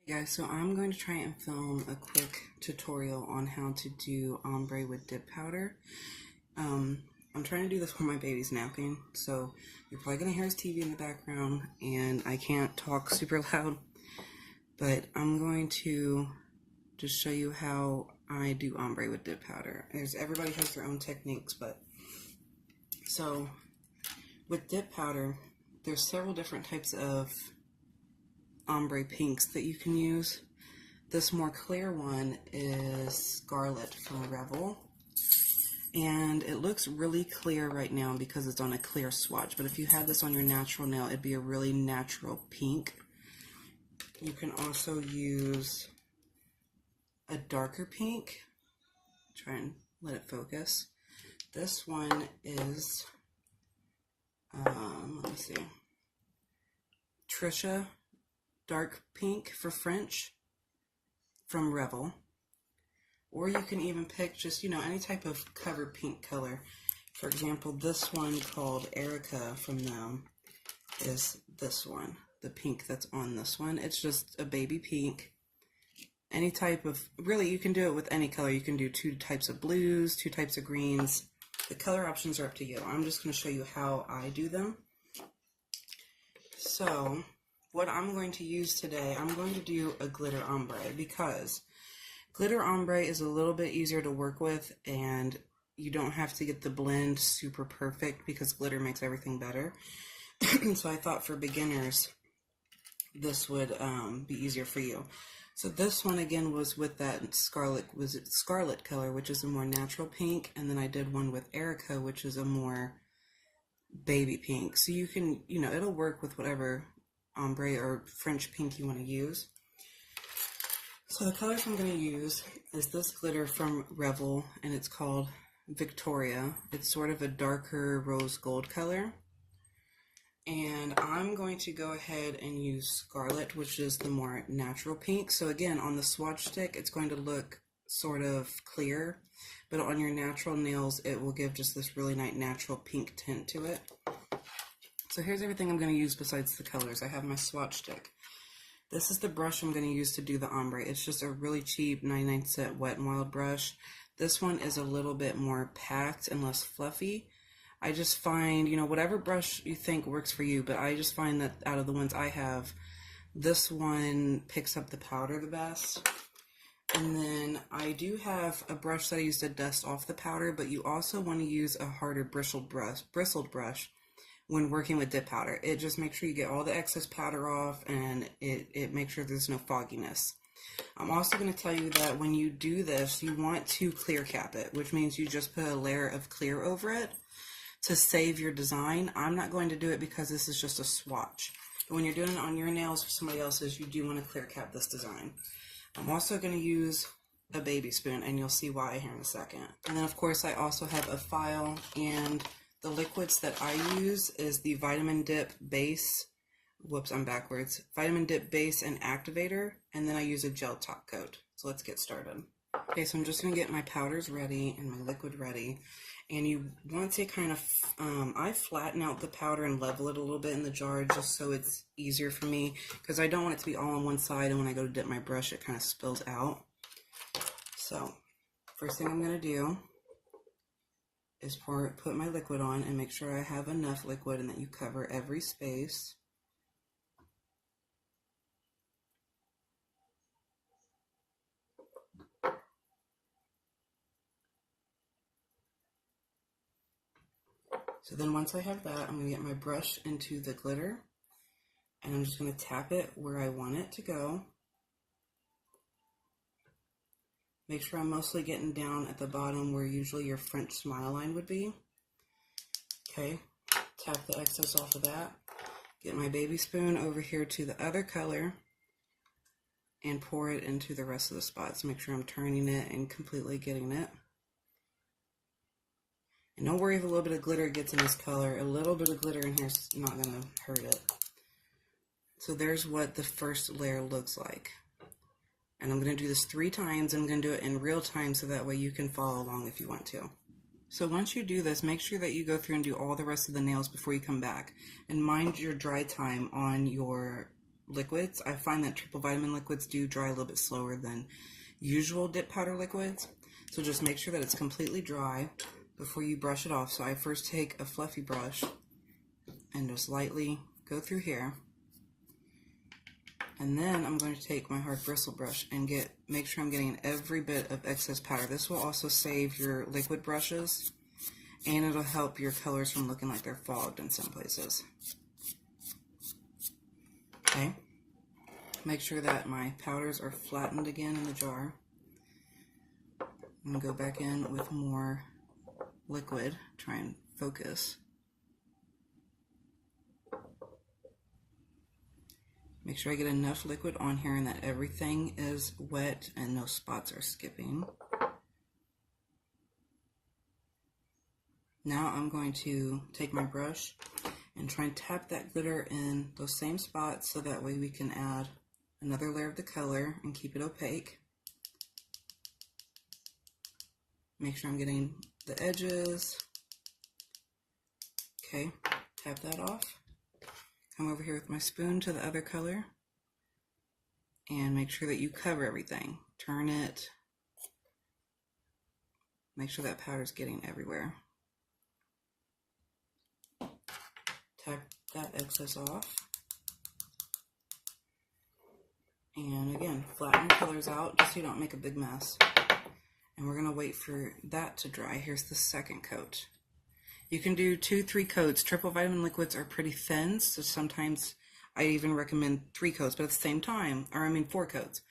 Guys, so I'm going to try and film a quick tutorial on how to do ombre with dip powder. I'm trying to do this while my baby's napping, so you're probably going to hear his TV in the background, and I can't talk super loud, but I'm going to just show you how I do ombre with dip powder. Everybody has their own techniques, but so with dip powder, there's several different types of ombre pinks that you can use. This more clear one is Scarlet from Revel, and it looks really clear right now because it's on a clear swatch, but if you had this on your natural nail, it'd be a really natural pink. You can also use a darker pink. Try and let it focus. This one is let me see, Trisha dark pink for French from Revel, or you can even pick just, any type of cover pink color. For example, this one called Erica from them is this one, the pink that's on this one. It's just a baby pink. Any type of, really, you can do it with any color. You can do 2 types of blues, 2 types of greens. The color options are up to you. I'm just going to show you how I do them. So what I'm going to use today, I'm going to do a glitter ombre, because glitter ombre is a little bit easier to work with, and you don't have to get the blend super perfect because glitter makes everything better. So I thought for beginners, this would be easier for you. So this one again was with that Scarlet color, which is a more natural pink, and then I did one with Erica, which is a more baby pink. So you can, it'll work with whatever ombre or French pink you want to use. So the colors I'm going to use is this glitter from Revel, and it's called Victoria. It's sort of a darker rose gold color. And I'm going to go ahead and use Scarlet, which is the more natural pink. So again, on the swatch stick, it's going to look sort of clear, but on your natural nails, it will give just this really nice natural pink tint to it. So here's everything I'm going to use besides the colors. I have my swatch stick. This is the brush I'm going to use to do the ombre. It's just a really cheap 99-cent Wet n Wild brush. This one is a little bit more packed and less fluffy. I just find, whatever brush you think works for you, but I just find that out of the ones I have, this one picks up the powder the best. And then I do have a brush that I use to dust off the powder, but you also want to use a harder bristled brush when working with dip powder. It just makes sure you get all the excess powder off, and it makes sure there's no fogginess. I'm also going to tell you that when you do this, you want to clear cap it, which means you just put a layer of clear over it to save your design. I'm not going to do it because this is just a swatch. But when you're doing it on your nails or somebody else's, you do want to clear cap this design. I'm also going to use a baby spoon, and you'll see why here in a second. And then of course I also have a file, and the liquids that I use is the Vitamin Dip Base, Vitamin Dip Base and Activator, and then I use a gel top coat. So let's get started. Okay, so I'm just going to get my powders ready and my liquid ready, and you want to kind of, I flatten out the powder and level it a little bit in the jar just so it's easier for me, because I don't want it to be all on one side, and when I go to dip my brush it kind of spills out. So first thing I'm going to do is put my liquid on and make sure I have enough liquid and that you cover every space. So then once I have that, I'm going to get my brush into the glitter, and I'm just going to tap it where I want it to go. Make sure I'm mostly getting down at the bottom where usually your French smile line would be. Okay, tap the excess off of that. Get my baby spoon over here to the other color and pour it into the rest of the spots. Make sure I'm turning it and completely getting it. And don't worry if a little bit of glitter gets in this color. A little bit of glitter in here is not going to hurt it. So there's what the first layer looks like. And I'm going to do this 3 times. I'm going to do it in real time so that way you can follow along if you want to. So once you do this, make sure that you go through and do all the rest of the nails before you come back. And mind your dry time on your liquids. I find that triple vitamin liquids do dry a little bit slower than usual dip powder liquids. So just make sure that it's completely dry before you brush it off. So I first take a fluffy brush and just lightly go through here. And then I'm going to take my hard bristle brush and make sure I'm getting every bit of excess powder. This will also save your liquid brushes, and it'll help your colors from looking like they're fogged in some places. Okay, make sure that my powders are flattened again in the jar. I'm going to go back in with more liquid, try and focus. Make sure I get enough liquid on here and that everything is wet and no spots are skipping. Now I'm going to take my brush and try and tap that glitter in those same spots so that way we can add another layer of the color and keep it opaque. Make sure I'm getting the edges. Okay, tap that off. Come over here with my spoon to the other color and make sure that you cover everything. Turn it. Make sure that powder's getting everywhere. Tap that excess off. And again, flatten your colors out just so you don't make a big mess. And we're going to wait for that to dry. Here's the second coat. You can do 2-3 coats. Triple vitamin liquids are pretty thin, so sometimes I even recommend 3 coats, but at the same time, 4 coats.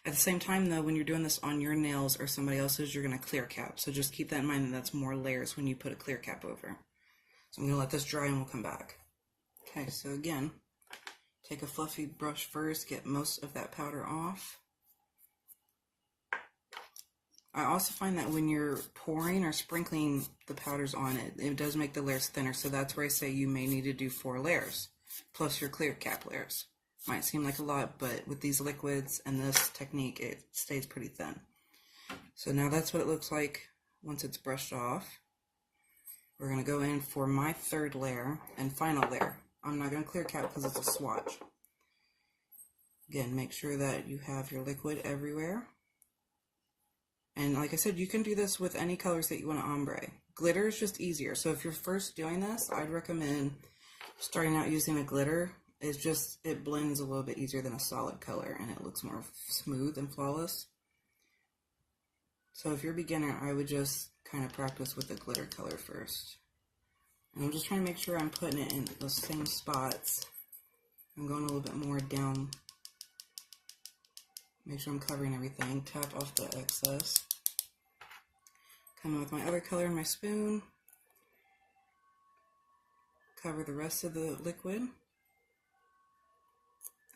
At the same time though, when you're doing this on your nails or somebody else's, you're going to clear cap. So just keep that in mind, that that's more layers when you put a clear cap over. So I'm going to let this dry and we'll come back. Okay, so again, take a fluffy brush first, get most of that powder off. I also find that when you're pouring or sprinkling the powders on it, it does make the layers thinner. So that's where I say you may need to do 4 layers, plus your clear cap layers. Might seem like a lot, but with these liquids and this technique, it stays pretty thin. So now that's what it looks like once it's brushed off. We're going to go in for my 3rd layer and final layer. I'm not going to clear cap because it's a swatch. Again, make sure that you have your liquid everywhere. And like I said, you can do this with any colors that you want to ombre. Glitter is just easier. So if you're first doing this, I'd recommend starting out using a glitter. It blends a little bit easier than a solid color and it looks more smooth and flawless. So if you're a beginner, I would just kind of practice with the glitter color first. And I'm just trying to make sure I'm putting it in those same spots. I'm going a little bit more down. Make sure I'm covering everything. Tap off the excess. Come in with my other color in my spoon. Cover the rest of the liquid.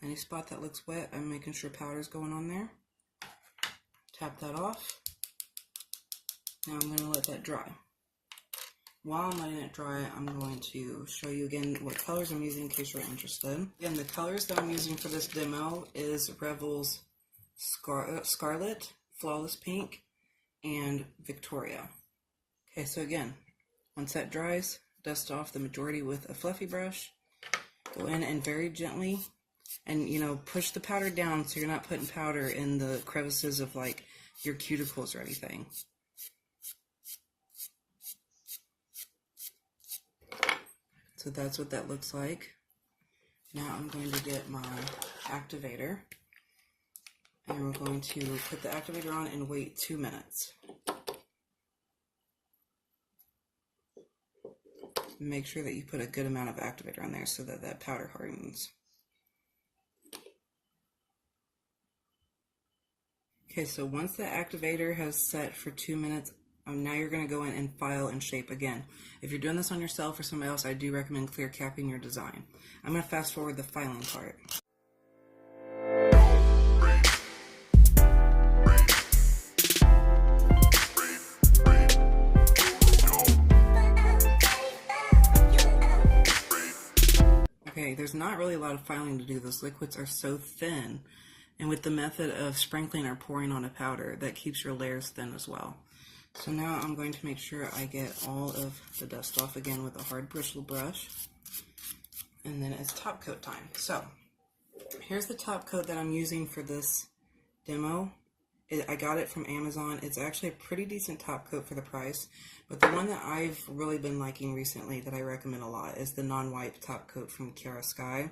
Any spot that looks wet, I'm making sure powder's going on there. Tap that off. Now I'm going to let that dry. While I'm letting it dry, I'm going to show you again what colors I'm using in case you're interested. Again, the colors that I'm using for this demo is Revel's Scarlet, Flawless Pink, and Victoria. Okay, so again, once that dries, dust off the majority with a fluffy brush. Go in and very gently, and push the powder down so you're not putting powder in the crevices of like your cuticles or anything. So that's what that looks like. Now I'm going to get my activator. And we're going to put the activator on and wait 2 minutes. Make sure that you put a good amount of activator on there so that that powder hardens. Okay, so once the activator has set for 2 minutes, now you're going to go in and file and shape again. If you're doing this on yourself or somebody else, I do recommend clear capping your design. I'm going to fast forward the filing part. Okay, there's not really a lot of filing to do. Those liquids are so thin, and with the method of sprinkling or pouring on a powder, that keeps your layers thin as well. So now I'm going to make sure I get all of the dust off again with a hard bristle brush, and then it's top coat time. So Here's the top coat that I'm using for this demo. I got it from Amazon. It's actually a pretty decent top coat for the price, but the one that I've really been liking recently that I recommend a lot is the non-wipe top coat from Kiara Sky.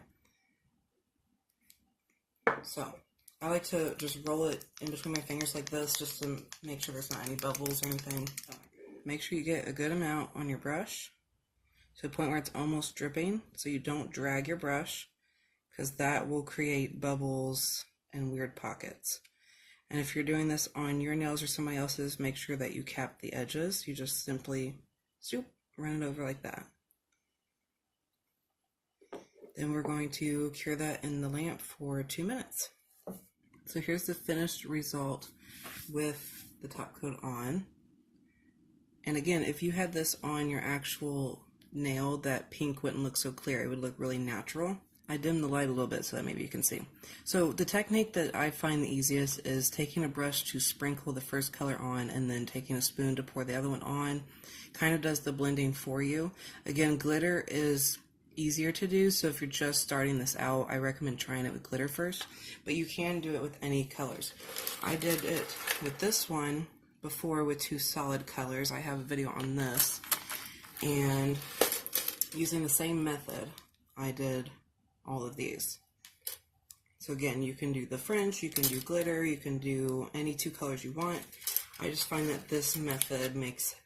So I like to just roll it in between my fingers like this just to make sure there's not any bubbles or anything. Make sure you get a good amount on your brush to the point where it's almost dripping, so you don't drag your brush, because that will create bubbles and weird pockets. And if you're doing this on your nails or somebody else's, make sure that you cap the edges. You just simply run it over like that. Then we're going to cure that in the lamp for 2 minutes. So here's the finished result with the top coat on. And again, if you had this on your actual nail, that pink wouldn't look so clear. It would look really natural. I dimmed the light a little bit so that maybe you can see. So the technique that I find the easiest is taking a brush to sprinkle the first color on and then taking a spoon to pour the other one on. Kind of does the blending for you. Again, glitter is easier to do, so if you're just starting this out, I recommend trying it with glitter first, but you can do it with any colors. I did it with this one before with 2 solid colors. I have a video on this, and using the same method, I did all of these. So again, you can do the French, you can do glitter, you can do any 2 colors you want. I just find that this method makes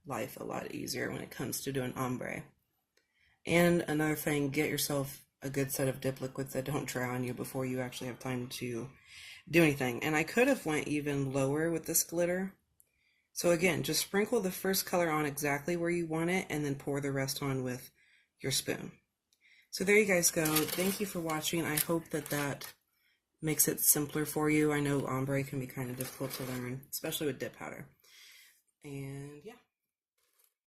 life a lot easier when it comes to doing ombre. And another thing, get yourself a good set of dip liquids that don't dry on you before you actually have time to do anything. And I could have went even lower with this glitter. So again, just sprinkle the first color on exactly where you want it and then pour the rest on with your spoon. So there you guys go. Thank you for watching. I hope that that makes it simpler for you. I know ombre can be kind of difficult to learn, especially with dip powder. And